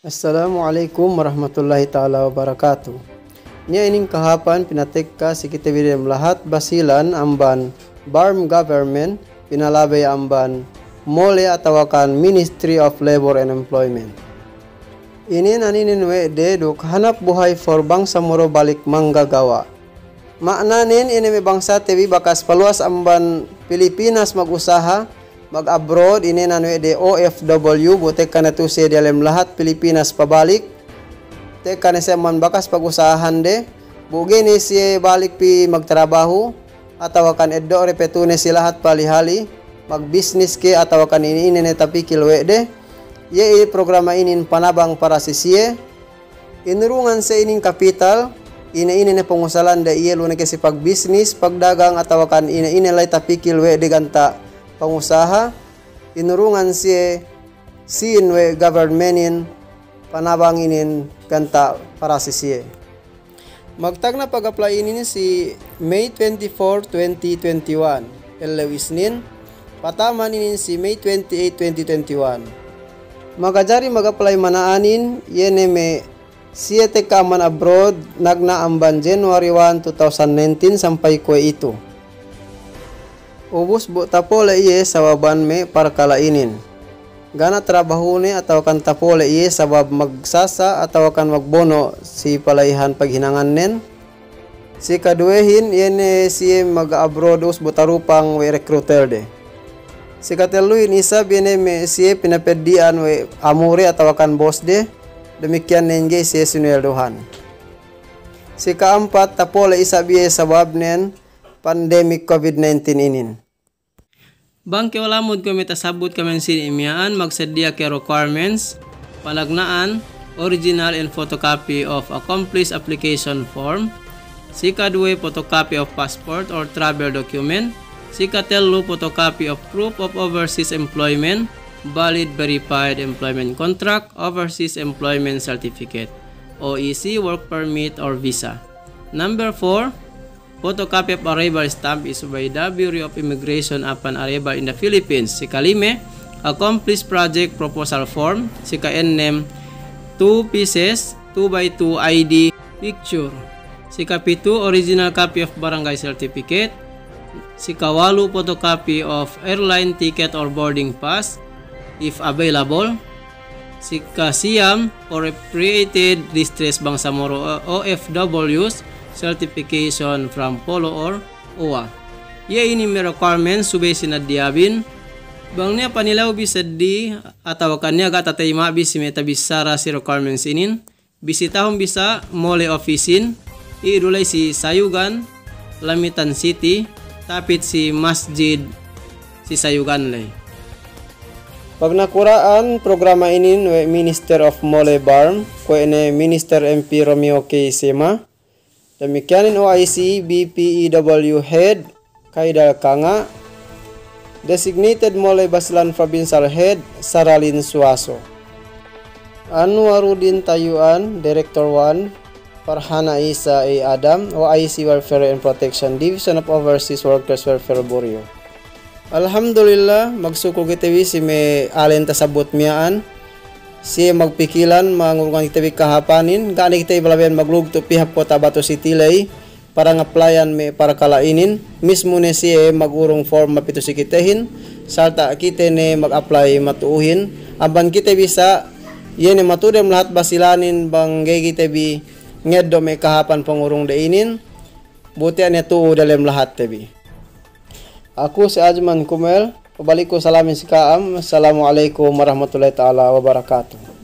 Assalamualaikum warahmatullahi ta'ala wabarakatuh. Nya ining kahapan pinatekka si kita bidem lahat basilan amban BARM government pinalabay amban MOLE atawakan Ministry of Labor and Employment. Ini naninin de duk hanap buhay for bangsa moro balik manggagawa. Maknanin ini may bangsa tebi bakas paluas amban Pilipinas mag-usaha mag-abroad ini nanwe de OFW butek kana tu si dalam lahat Pilipinas pabalik tek kana siya man bakas pag-usahan de bugi ni si balik pi magtrabaho ataw kan eddo repetune si lahat palihali mag-business ke ataw kan ini tapi kilwe de ye programa inin panabang para si siye inurungan sa ining kapital ini na pengusalan da iye luna kasi pag-business pagdagang ataw kan ini lay tapi kilwe de ganta pengusaha inurungan si sinwe governmentin panabanginin kanta para si siye. Magtag na pag-apply ini si May 24, 2021. Elawisnin pataman ini si May 28, 2021. Magajari mag-apply manaanin yene me siye tekaman abroad nagnaamban January 1, 2019 sampai kue itu. Ubus bu tapole iye sababan me para kalainin. Gana trabaho ni atau kan tapole iye sabab magsasa atau kan magbono si palaihan paghinangan nen. Si kaduehin yene si mag-abroad us butarupang we recruiter de. Si kateluin isa bine me si pinapedian we amuri atau kan boss de. Demikian nenge si sinweldohan. Si keempat tapole isa biye sabab nen pandemic COVID-19 inin. Bangke walamod kami tasabot kami sin imiaan magsedia ke requirements, palagnaan, original and photocopy of accomplished application form, sika 2 photocopy of passport or travel document, sika 3 photocopy of proof of overseas employment, valid verified employment contract, overseas employment certificate, OEC work permit or visa. Number 4, photocopy of arrival stamp issued by the Bureau of Immigration upon arrival in the Philippines. Sika 5, accomplished project proposal form. Sika 6, 2 pieces 2x2 ID picture. Sika 7, original copy of barangay certificate. Sika 8, photocopy of airline ticket or boarding pass if available. Sika 9, appropriated distress bangsamoro OFWs certification from Polo or OWA. Ye ini may requirements subay sinadiyabin. Bang niya panilaw bisad di ataw kanya gatatay mabisi metabisara si requirements inin. Bisitahong bisa MOLE officein. Iidulay si Sayugan, Lamitan City, tapit si Masjid si Sayugan lay. Pag nakuraan programa inin we Minister of MOLE BARM kuene Minister MP Romeo K. Sema. Demikianin OIC BPEW Head Kaidal Kanga, designated MOLE Basilan Provincial Head Saralin Suaso, Anwarudin Tayuan Director 1 Farhana Isa A. Adam OIC Welfare and Protection Division of Overseas Workers Welfare Bureau. Alhamdulillah magsukol kita si may alin tasabot miyaan si magpikilan mangurungan kita kahapanin gani kita balabian maglugto pihak Kota Bato City lay para ngaplayan me para kalainin mismo ne si magurong form mapito si kitahin sarta kita ne mag-apply matuuhin aban kita bisa yene matudem lahat basilanin banggay kita bi ngeddo me kahapan pangurong dainin buti ane tuo dalam lahat tebi. Aku si Ajman Kumel. Pabalik ko salamin si Kaam. Assalamualaikum warahmatullahi ta'ala wabarakatuh.